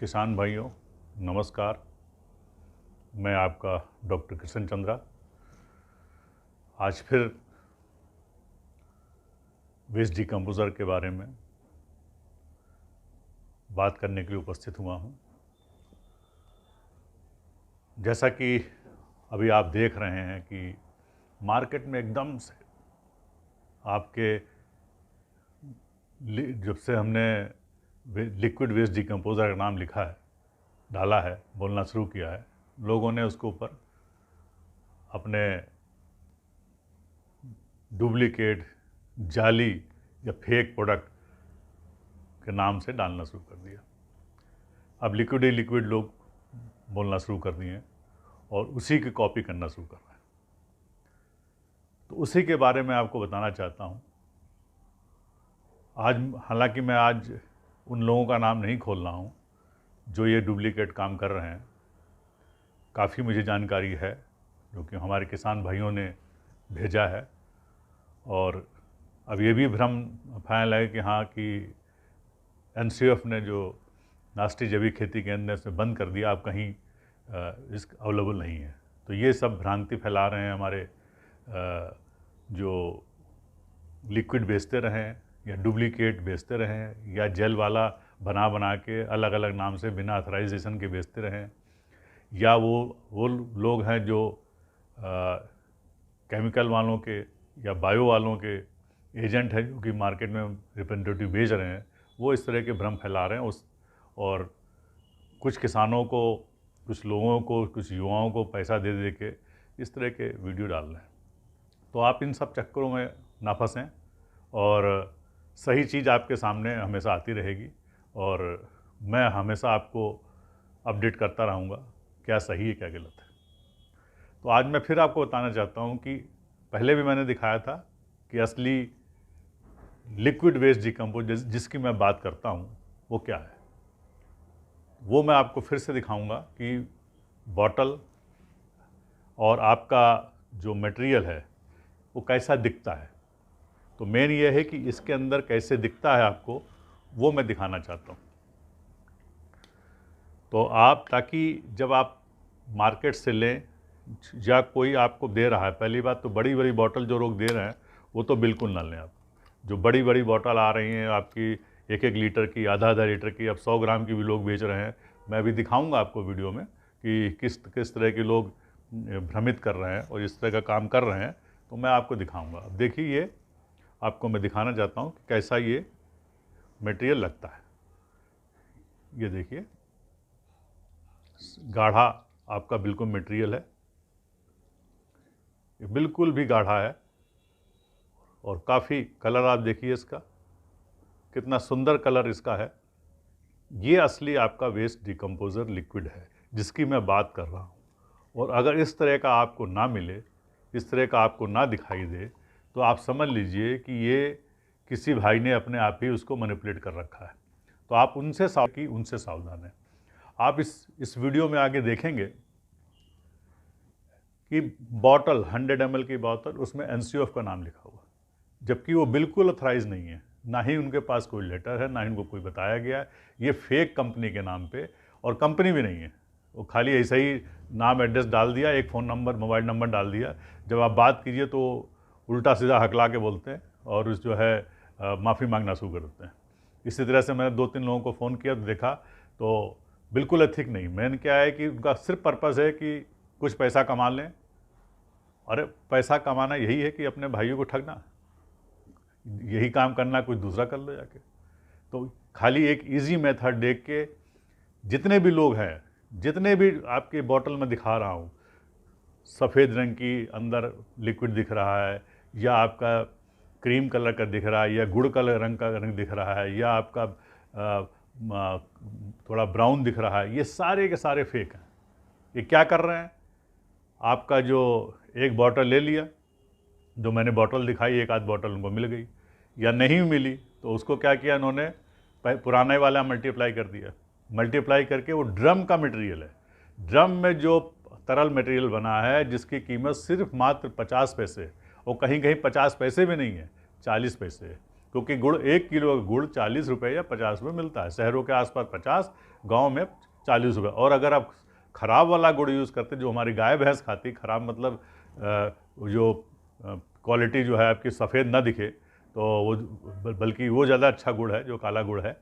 किसान भाइयों नमस्कार। मैं आपका डॉक्टर कृष्ण चंद्रा आज फिर वेस्ट डिकम्पोज़र के बारे में बात करने के लिए उपस्थित हुआ हूँ। जैसा कि अभी आप देख रहे हैं कि मार्केट में एकदम से आपके जब से हमने लिक्विड वेस्ट डिकम्पोज़र का नाम लिखा है, डाला है, बोलना शुरू किया है, लोगों ने उसके ऊपर अपने डुप्लीकेट, जाली या फेक प्रोडक्ट के नाम से डालना शुरू कर दिया। अब लिक्विड ही लिक्विड लोग बोलना शुरू कर दिए और उसी की कॉपी करना शुरू कर रहे हैं। तो उसी के बारे में आपको बताना चाहता हूँ। आज हालांकि मैं आज उन लोगों का नाम नहीं खोल रहा हूँ जो ये डुप्लीकेट काम कर रहे हैं। काफ़ी मुझे जानकारी है जो कि हमारे किसान भाइयों ने भेजा है, और अब ये भी भ्रम फैल है कि हाँ कि एनसीएफ ने जो राष्ट्रीय जैविक खेती केंद्र से बंद कर दिया, अब कहीं इस अवेलेबल नहीं है। तो ये सब भ्रांति फैला रहे हैं हमारे जो लिक्विड बेचते रहें या डुप्लीकेट बेचते रहें या जेल वाला बना के अलग अलग नाम से बिना ऑथराइजेशन के बेचते रहें, या वो लोग हैं जो केमिकल वालों के या बायो वालों के एजेंट हैं जो कि मार्केट में रिप्रेजेंटेटिव बेच रहे हैं, वो इस तरह के भ्रम फैला रहे हैं और कुछ किसानों को, कुछ लोगों को, कुछ युवाओं को पैसा दे दे के इस तरह के वीडियो डाल रहे हैं। तो आप इन सब चक्करों में ना फंसें और सही चीज़ आपके सामने हमेशा आती रहेगी और मैं हमेशा आपको अपडेट करता रहूँगा क्या सही है क्या गलत है। तो आज मैं फिर आपको बताना चाहता हूँ कि पहले भी मैंने दिखाया था कि असली लिक्विड वेस्ट डिकम्पोज जिसकी मैं बात करता हूँ वो क्या है। वो मैं आपको फिर से दिखाऊंगा कि बॉटल और आपका जो मटेरियल है वो कैसा दिखता है। तो मेन ये है कि इसके अंदर कैसे दिखता है आपको, वो मैं दिखाना चाहता हूँ। तो आप, ताकि जब आप मार्केट से लें या कोई आपको दे रहा है, पहली बात तो बड़ी बड़ी बॉटल जो लोग दे रहे हैं वो तो बिल्कुल ना लें आप। जो बड़ी बड़ी बॉटल आ रही हैं आपकी 1-1 लीटर की, आधा लीटर की, अब 100 ग्राम की भी लोग बेच रहे हैं। मैं अभी दिखाऊंगा आपको वीडियो में कि किस तरह के लोग भ्रमित कर रहे हैं और इस तरह का काम कर रहे हैं। तो मैं आपको दिखाऊंगा। अब देखिए, ये आपको मैं दिखाना चाहता हूँ कि कैसा ये मटेरियल लगता है। ये देखिए, गाढ़ा आपका बिल्कुल मटेरियल है, ये बिल्कुल भी गाढ़ा है और काफ़ी कलर आप देखिए इसका, कितना सुंदर कलर इसका है। ये असली आपका वेस्ट डिकम्पोज़र लिक्विड है जिसकी मैं बात कर रहा हूँ। और अगर इस तरह का आपको ना मिले, इस तरह का आपको ना दिखाई दे, तो आप समझ लीजिए कि ये किसी भाई ने अपने आप ही उसको मैनिपुलेट कर रखा है। तो आप उनसे सावधान हैं। आप इस वीडियो में आगे देखेंगे कि बॉटल 100 ml की बॉटल, उसमें एनसीएफ का नाम लिखा हुआ, जबकि वो बिल्कुल ऑथराइज नहीं है, ना ही उनके पास कोई लेटर है, ना ही उनको कोई बताया गया है। ये फेक कंपनी के नाम पे, और कंपनी भी नहीं है, वो खाली ऐसा ही नाम एड्रेस डाल दिया, एक फ़ोन नंबर, मोबाइल नंबर डाल दिया। जब आप बात कीजिए तो उल्टा सीधा हकला के बोलते हैं और उस जो है माफ़ी मांगना शुरू कर देते हैं। इसी तरह से मैंने 2-3 लोगों को फ़ोन किया तो देखा तो बिल्कुल एथिक नहीं। मेन क्या है कि उनका सिर्फ पर्पज़ है कि कुछ पैसा कमा लें। अरे पैसा कमाना यही है कि अपने भाइयों को ठगना, यही काम करना, कुछ दूसरा कर लो जाके। तो खाली एक इजी मेथड देख के जितने भी लोग हैं, जितने भी आपके बॉटल में दिखा रहा हूँ, सफ़ेद रंग की अंदर लिक्विड दिख रहा है, या आपका क्रीम कलर का दिख रहा है, या गुड़ कलर रंग का रंग दिख रहा है, या आपका थोड़ा ब्राउन दिख रहा है, ये सारे के सारे फेक हैं। ये क्या कर रहे हैं, आपका जो एक बॉटल ले लिया, जो मैंने बॉटल दिखाई, एक आध बॉटल उनको मिल गई, या नहीं मिली तो उसको क्या किया इन्होंने, पुराने वाला मल्टीप्लाई कर दिया। मल्टीप्लाई करके वो ड्रम का मटेरियल है, ड्रम में जो तरल मटेरियल बना है जिसकी कीमत सिर्फ मात्र 50 पैसे, और कहीं कहीं 50 पैसे भी नहीं है, 40 पैसे है। क्योंकि गुड़, 1 किलो गुड़ 40 रुपये या 50 रुपये मिलता है। शहरों के आसपास 50, गांव में 40 रुपये। और अगर आप ख़राब वाला गुड़ यूज़ करते जो हमारी गाय भैंस खाती, ख़राब मतलब जो क्वालिटी जो है आपकी सफ़ेद ना दिखे, तो वो बल्कि वो ज़्यादा अच्छा गुड़ है, जो काला गुड़ है,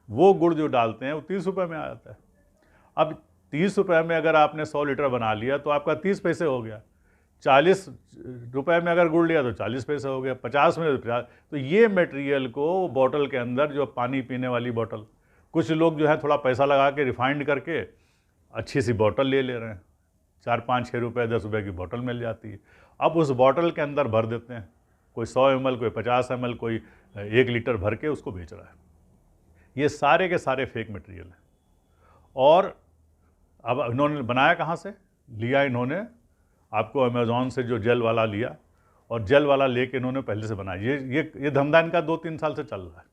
वो गुड़ जो डालते हैं वो 30 रुपये में आ जाता है। अब 30 रुपये में अगर आपने 100 लीटर बना लिया तो आपका 30 पैसे हो गया। 40 रुपये में अगर गुड़ लिया तो 40 पैसे हो गया, 50 में तो 50। तो ये मटेरियल को बॉटल के अंदर, जो पानी पीने वाली बॉटल, कुछ लोग जो है थोड़ा पैसा लगा के रिफाइंड करके अच्छी सी बॉटल ले रहे हैं, 4, 5, 6 रुपये 10 रुपये की बॉटल मिल जाती है। अब उस बॉटल के अंदर भर देते हैं, कोई 100 ml, कोई 50 ml, कोई 1 लीटर भर के उसको बेच रहा है। ये सारे के सारे फेक मटेरियल हैं। और अब इन्होंने बनाया कहाँ से लिया? इन्होंने आपको अमेज़ॉन से जो जेल वाला लिया, और जेल वाला लेके इन्होंने पहले से बनाया। ये धंधा इनका 2-3 साल से चल रहा है।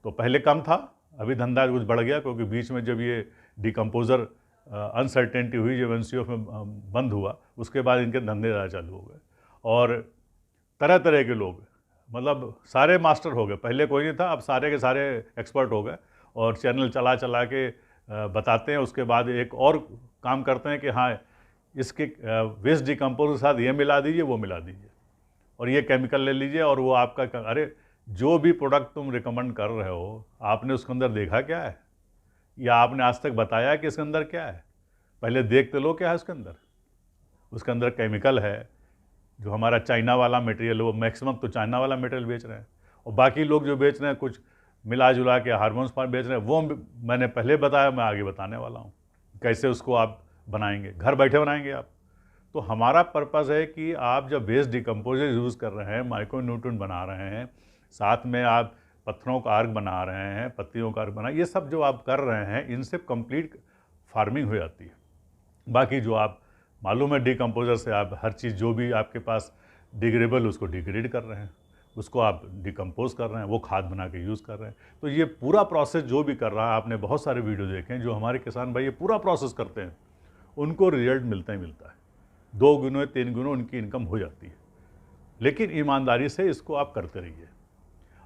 तो पहले कम था, अभी धंधा कुछ बढ़ गया, क्योंकि बीच में जब ये डिकम्पोज़र अनसर्टेनिटी हुई, जब एनसीओएफ में बंद हुआ, उसके बाद इनके धंधे ज़्यादा चालू हो गए। और तरह तरह के लोग, मतलब सारे मास्टर हो गए। पहले कोई नहीं था, अब सारे के सारे एक्सपर्ट हो गए और चैनल चला चला के बताते हैं। उसके बाद एक और काम करते हैं कि हाँ, इसके वेस्ट डिकम्पोज के साथ ये मिला दीजिए, वो मिला दीजिए, और ये केमिकल ले लीजिए, और वो आपका, अरे जो भी प्रोडक्ट तुम रिकमेंड कर रहे हो, आपने उसके अंदर देखा क्या है, या आपने आज तक बताया कि इसके अंदर क्या है? पहले देख तो लो क्या है उसके अंदर। उसके अंदर केमिकल है। जो हमारा चाइना वाला मटेरियल है, वो मैक्सिमम तो चाइना वाला मटेरियल बेच रहे हैं, और बाकी लोग जो बेच रहे हैं कुछ मिला जुला के हार्मोन्स पर बेच रहे हैं, वो मैंने पहले बताया, मैं आगे बताने वाला हूँ कैसे उसको आप बनाएंगे, घर बैठे बनाएंगे आप। तो हमारा पर्पज़ है कि आप जब वेस्ट डिकम्पोजर यूज़ कर रहे हैं, माइक्रो न्यूट्रिएंट बना रहे हैं, साथ में आप पत्थरों का अर्क बना रहे हैं, पत्तियों का अर्क बना, ये सब जो आप कर रहे हैं, इनसे कंप्लीट फार्मिंग हो जाती है। बाकी जो आप मालूम है, डिकम्पोजर से आप हर चीज़ जो भी आपके पास डिग्रेडेबल, उसको डिग्रेड कर रहे हैं, उसको आप डिकम्पोज कर रहे हैं, वो खाद बना के यूज़ कर रहे हैं। तो ये पूरा प्रोसेस जो भी कर रहा है, आपने बहुत सारे वीडियो देखे हैं, जो हमारे किसान भाई ये पूरा प्रोसेस करते हैं, उनको रिजल्ट मिलता ही मिलता है। 2 गुना 3 गुना उनकी इनकम हो जाती है। लेकिन ईमानदारी से इसको आप करते रहिए।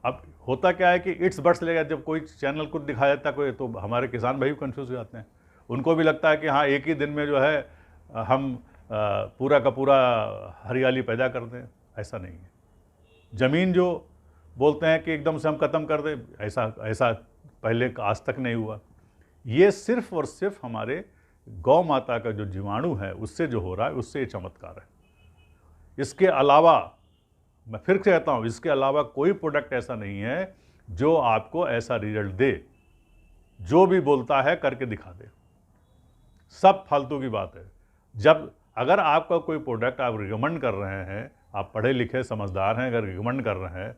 अब होता क्या है कि इट्स बट्स लेगा, जब कोई चैनल कुछ दिखाया जाता है कोई, तो हमारे किसान भाई भी कन्फ्यूज़ हो जाते हैं। उनको भी लगता है कि हाँ, एक ही दिन में जो है हम पूरा का पूरा हरियाली पैदा कर दें। ऐसा नहीं है। ज़मीन जो बोलते हैं कि एकदम से हम ख़त्म कर दें, ऐसा पहले आज तक नहीं हुआ। ये सिर्फ और सिर्फ हमारे गौ माता का जो जीवाणु है, उससे जो हो रहा है, उससे ये चमत्कार है। इसके अलावा, मैं फिर से कहता हूँ, इसके अलावा कोई प्रोडक्ट ऐसा नहीं है जो आपको ऐसा रिजल्ट दे। जो भी बोलता है करके दिखा दे, सब फालतू की बात है। जब अगर आपका कोई प्रोडक्ट आप रिकमेंड कर रहे हैं, आप पढ़े लिखे समझदार हैं, अगर रिकमेंड कर रहे हैं,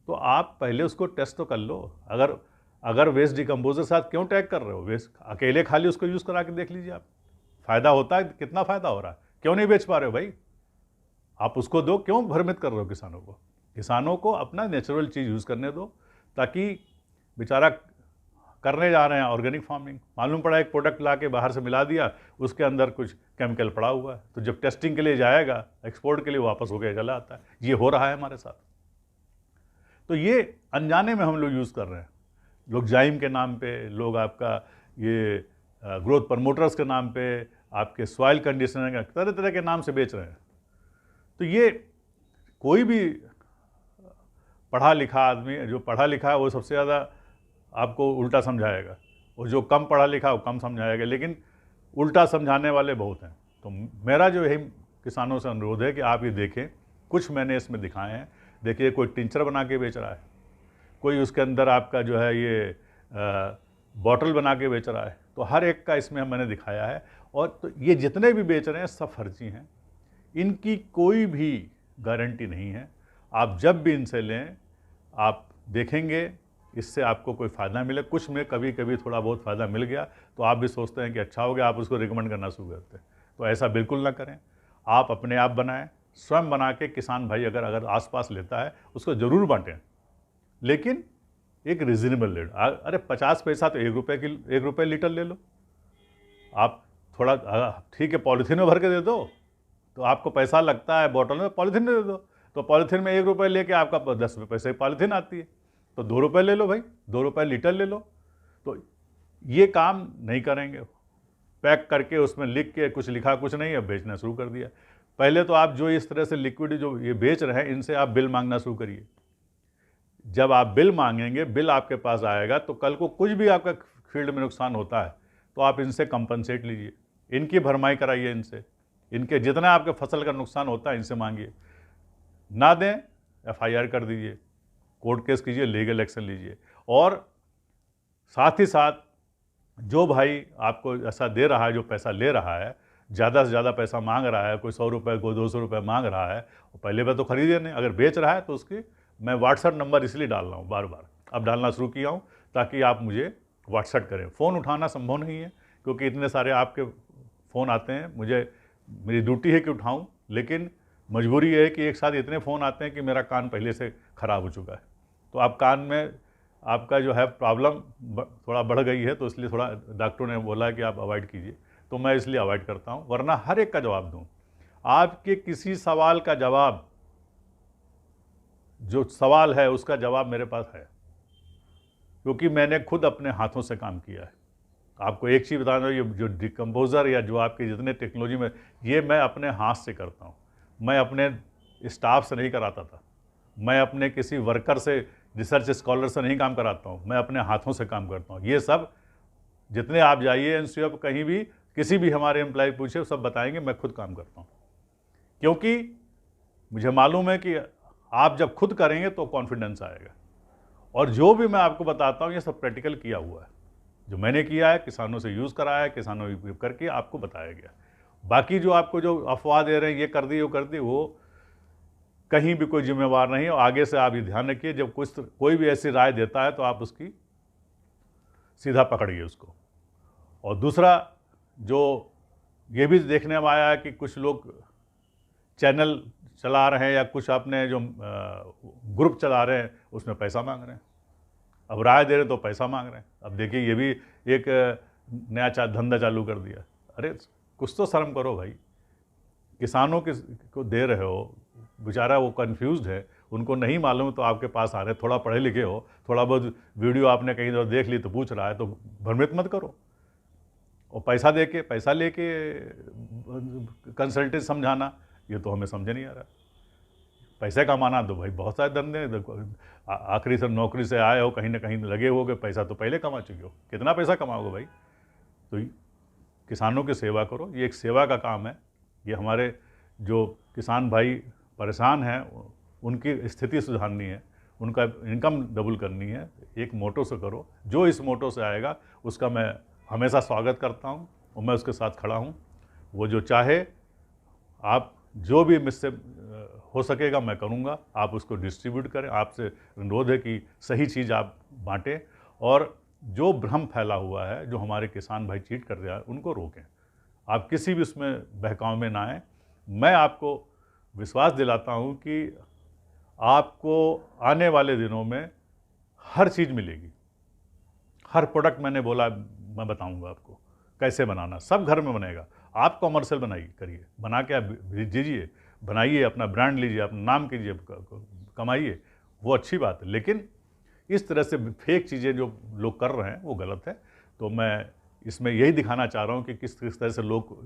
तो आप पहले उसको टेस्ट तो कर लो। अगर वेस्ट डिकम्पोजर के साथ क्यों टैग कर रहे हो? वेस्ट अकेले खाली उसको यूज़ करा के देख लीजिए आप, फ़ायदा होता है, कितना फ़ायदा हो रहा है, क्यों नहीं बेच पा रहे हो भाई? आप उसको दो, क्यों भ्रमित कर रहे हो किसानों को? किसानों को अपना नेचुरल चीज़ यूज़ करने दो, ताकि बेचारा करने जा रहे हैं ऑर्गेनिक फार्मिंग, मालूम पड़ा एक प्रोडक्ट ला के बाहर से मिला दिया, उसके अंदर कुछ केमिकल पड़ा हुआ है, तो जब टेस्टिंग के लिए जाएगा, एक्सपोर्ट के लिए वापस होकर चला आता है। ये हो रहा है हमारे साथ। तो ये अनजाने में हम लोग यूज़ कर रहे हैं। लोग जाइम के नाम पे, लोग आपका ये ग्रोथ प्रमोटर्स के नाम पे, आपके सॉइल कंडीशनर, तरह तरह के नाम से बेच रहे हैं। तो ये कोई भी पढ़ा लिखा आदमी, जो पढ़ा लिखा है वो सबसे ज़्यादा आपको उल्टा समझाएगा, और जो कम पढ़ा लिखा वो कम समझाएगा, लेकिन उल्टा समझाने वाले बहुत हैं। तो मेरा जो यही किसानों से अनुरोध है कि आप ये देखें, कुछ मैंने इसमें दिखाए हैं। देखिए, कोई टिंचर बना के बेच रहा है, कोई उसके अंदर आपका जो है ये बॉटल बना के बेच रहा है। तो हर एक का इसमें मैंने दिखाया है। और तो ये जितने भी बेच रहे हैं सब फर्जी हैं, इनकी कोई भी गारंटी नहीं है। आप जब भी इनसे लें, आप देखेंगे इससे आपको कोई फ़ायदा मिले। कुछ में कभी कभी थोड़ा बहुत फ़ायदा मिल गया तो आप भी सोचते हैं कि अच्छा हो गया, आप उसको रिकमेंड करना शुरू करते हैं। तो ऐसा बिल्कुल ना करें। आप अपने आप बनाएं, स्वयं बना के किसान भाई अगर आसपास लेता है उसको ज़रूर बांटें, लेकिन एक रिजनेबल रेट। अरे 50 पैसा तो 1 रुपये लीटर ले लो आप, थोड़ा ठीक है, पॉलीथीन में भर के दे दो, तो आपको पैसा लगता है, बॉटल में पॉलीथीन में दे दो, तो पॉलीथीन में 1 रुपये लेके आपका 10 पैसे की पॉलीथीन आती है, तो 2 रुपये ले लो भाई, 2 रुपये लीटर ले लो। तो ये काम नहीं करेंगे। पैक करके उसमें लिख के कुछ लिखा कुछ नहीं, अब बेचना शुरू कर दिया। पहले तो आप जो इस तरह से लिक्विड जो ये बेच रहे हैं, इनसे आप बिल मांगना शुरू करिए। जब आप बिल मांगेंगे, बिल आपके पास आएगा, तो कल को कुछ भी आपका फील्ड में नुकसान होता है तो आप इनसे कंपनसेट लीजिए, इनकी भरमाई कराइए, इनसे इनके जितना आपके फसल का नुकसान होता है इनसे मांगिए। ना दें, FIR कर दीजिए, कोर्ट केस कीजिए, लीगल एक्शन लीजिए। और साथ ही साथ जो भाई आपको ऐसा दे रहा है, जो पैसा ले रहा है, ज़्यादा से ज़्यादा पैसा मांग रहा है, कोई 100 रुपये कोई 200 रुपये मांग रहा है, पहले बार तो खरीदे नहीं। अगर बेच रहा है तो उसकी मैं व्हाट्सएप नंबर इसलिए डाल रहा हूँ, बार बार अब डालना शुरू किया हूँ ताकि आप मुझे व्हाट्सएप करें। फ़ोन उठाना संभव नहीं है क्योंकि इतने सारे आपके फ़ोन आते हैं, मेरी ड्यूटी है कि उठाऊँ, लेकिन मजबूरी है कि एक साथ इतने फ़ोन आते हैं कि मेरा कान पहले से ख़राब हो चुका है। तो आप कान में आपका जो है प्रॉब्लम थोड़ा बढ़ गई है, तो इसलिए थोड़ा डॉक्टरों ने बोला है कि आप अवॉइड कीजिए, तो मैं इसलिए अवॉइड करता हूँ। वरना हर एक का जवाब दूँ, आपके किसी सवाल का जवाब, जो सवाल है उसका जवाब मेरे पास है, क्योंकि मैंने खुद अपने हाथों से काम किया है। आपको एक चीज़ बता दूँ, ये जो डिकम्पोज़र या जो आपके जितने टेक्नोलॉजी में, ये मैं अपने हाथ से करता हूँ। मैं अपने स्टाफ से नहीं कराता था, मैं अपने किसी वर्कर से, रिसर्च स्कॉलर से नहीं काम कराता हूँ, मैं अपने हाथों से काम करता हूँ। ये सब जितने आप जाइए NCOF कहीं भी, किसी भी हमारे एम्प्लॉय पूछे, सब बताएंगे मैं खुद काम करता हूँ। क्योंकि मुझे मालूम है कि आप जब खुद करेंगे तो कॉन्फिडेंस आएगा। और जो भी मैं आपको बताता हूँ ये सब प्रैक्टिकल किया हुआ है, जो मैंने किया है, किसानों से यूज़ कराया है, किसानों को करके आपको बताया गया। बाकी जो आपको जो अफवाह दे रहे हैं, ये कर दी वो कर दी, वो कहीं भी कोई जिम्मेवार नहीं है। और आगे से आप ये ध्यान रखिए, जब कोई भी ऐसी राय देता है तो आप उसकी सीधा पकड़िए उसको। और दूसरा, जो ये भी देखने में आया है कि कुछ लोग चैनल चला रहे हैं या कुछ अपने जो ग्रुप चला रहे हैं, उसमें पैसा मांग रहे हैं। अब राय दे रहे हैं तो पैसा मांग रहे हैं। अब देखिए, ये भी एक नया धंधा चालू कर दिया। अरे कुछ तो शर्म करो भाई, किसानों को दे रहे हो, बेचारा वो कंफ्यूज्ड है, उनको नहीं मालूम तो आपके पास आ रहे, थोड़ा पढ़े लिखे हो, थोड़ा बहुत वीडियो आपने कहीं तो देख ली तो पूछ रहा है, तो भ्रमित मत करो। और पैसा लेके कंसल्टेंट समझाना, ये तो हमें समझ नहीं आ रहा। पैसे कमाना तो भाई बहुत सारे धंधे, आखिरी से नौकरी से आए हो, कहीं ना कहीं लगे हो कि पैसा तो पहले कमा चुके हो, कितना पैसा कमाओगे भाई। तो किसानों की सेवा करो, ये एक सेवा का काम है। ये हमारे जो किसान भाई परेशान हैं, उनकी स्थिति सुधारनी है, उनका इनकम डबल करनी है। एक मोटो से करो, जो इस मोटो से आएगा उसका मैं हमेशा स्वागत करता हूँ और मैं उसके साथ खड़ा हूँ। वो जो चाहे, आप जो भी मुझसे हो सकेगा मैं करूँगा, आप उसको डिस्ट्रीब्यूट करें। आपसे अनुरोध है कि सही चीज़ आप बांटें, और जो भ्रम फैला हुआ है, जो हमारे किसान भाई चीट कर रहे हैं, उनको रोकें। आप किसी भी उसमें बहकाव में ना आएँ। मैं आपको विश्वास दिलाता हूँ कि आपको आने वाले दिनों में हर चीज़ मिलेगी। हर प्रोडक्ट मैंने बोला, मैं बताऊँगा आपको कैसे बनाना, सब घर में बनेगा। आप कॉमर्शियल करिए, बना के आप दीजिए, बनाइए, अपना ब्रांड लीजिए, अपना नाम कीजिए, कमाइए, वो अच्छी बात है। लेकिन इस तरह से फेक चीज़ें जो लोग कर रहे हैं वो गलत है। तो मैं इसमें यही दिखाना चाह रहा हूँ कि किस तरह से लोग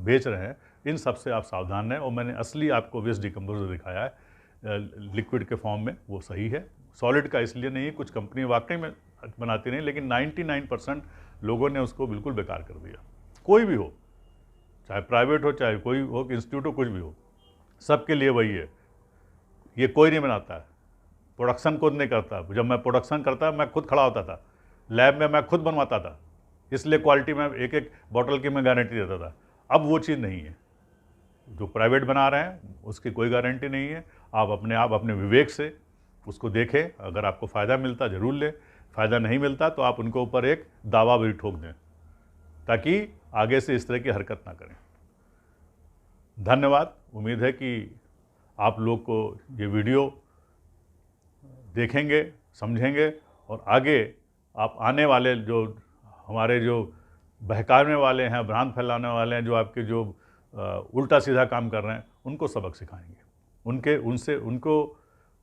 बेच रहे हैं, इन सब से आप सावधान रहें। और मैंने असली आपको वेस्ट डिकम्पोजर दिखाया है लिक्विड के फॉर्म में, वो सही है। सॉलिड का इसलिए नहीं, कुछ कंपनी वाकई में बनाती नहीं, लेकिन 99% लोगों ने उसको बिल्कुल बेकार कर दिया। कोई भी हो, चाहे प्राइवेट हो, चाहे कोई हो, इंस्टीट्यूट हो, कुछ भी हो, सबके लिए वही है। ये कोई नहीं बनाता है, प्रोडक्शन खुद नहीं करता। जब मैं प्रोडक्शन करता, मैं खुद खड़ा होता था लैब में, मैं खुद बनवाता था, इसलिए क्वालिटी में एक एक बॉटल की मैं गारंटी देता था। अब वो चीज़ नहीं है, जो प्राइवेट बना रहे हैं उसकी कोई गारंटी नहीं है। आप अपने विवेक से उसको देखें, अगर आपको फ़ायदा मिलता ज़रूर लें, फ़ायदा नहीं मिलता तो आप उनके ऊपर एक दावा भी ठोक दें, ताकि आगे से इस तरह की हरकत ना करें। धन्यवाद। उम्मीद है कि आप लोग को ये वीडियो देखेंगे, समझेंगे, और आगे आप आने वाले जो हमारे जो बहकाने वाले हैं, भ्रांत फैलाने वाले हैं, जो आपके जो उल्टा सीधा काम कर रहे हैं, उनको सबक सिखाएंगे।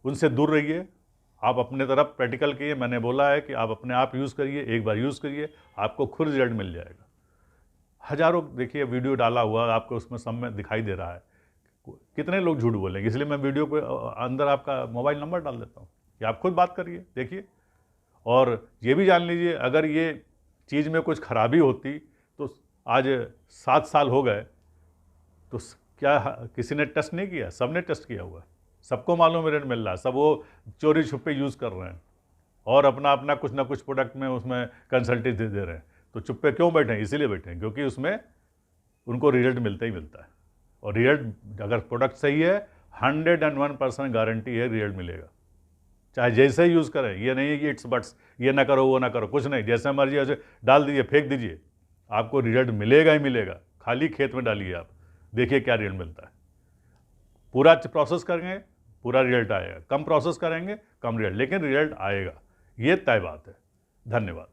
उनसे दूर रहिए। आप अपने तरफ प्रैक्टिकल किए, मैंने बोला है कि आप अपने आप यूज़ करिए, एक बार यूज़ करिए, आपको खुद रिजल्ट मिल जाएगा। हज़ारों देखिए वीडियो डाला हुआ आपको उसमें सब में दिखाई दे रहा है, कितने लोग झूठ बोलेंगे, इसलिए मैं वीडियो के अंदर आपका मोबाइल नंबर डाल देता हूँ कि आप खुद बात करिए, देखिए। और ये भी जान लीजिए, अगर ये चीज़ में कुछ खराबी होती तो आज 7 साल हो गए तो क्या किसी ने टेस्ट नहीं किया? सबने टेस्ट किया हुआ है, सबको मालूम रिजल्ट मिल रहा है, सब वो चोरी छुपे यूज़ कर रहे हैं और अपना अपना कुछ ना कुछ प्रोडक्ट में उसमें कंसल्टेंसी दे रहे हैं। तो चुप्पे क्यों बैठे हैं? इसीलिए बैठे हैं क्योंकि उसमें उनको रिजल्ट मिलता ही मिलता है। और रिजल्ट अगर प्रोडक्ट सही है 101% गारंटी है रिजल्ट मिलेगा, चाहे जैसे यूज़ करें। ये नहीं है कि इट्स बट्स, ये ना करो वो ना करो, कुछ नहीं, जैसे मर्जी ऐसे डाल दीजिए, फेंक दीजिए, आपको रिजल्ट मिलेगा ही मिलेगा। खाली खेत में डालिए आप, देखिए क्या रिजल्ट मिलता है। पूरा प्रोसेस करेंगे पूरा रिजल्ट आएगा, कम प्रोसेस करेंगे कम रिजल्ट, लेकिन रिजल्ट आएगा, ये तय बात है। धन्यवाद।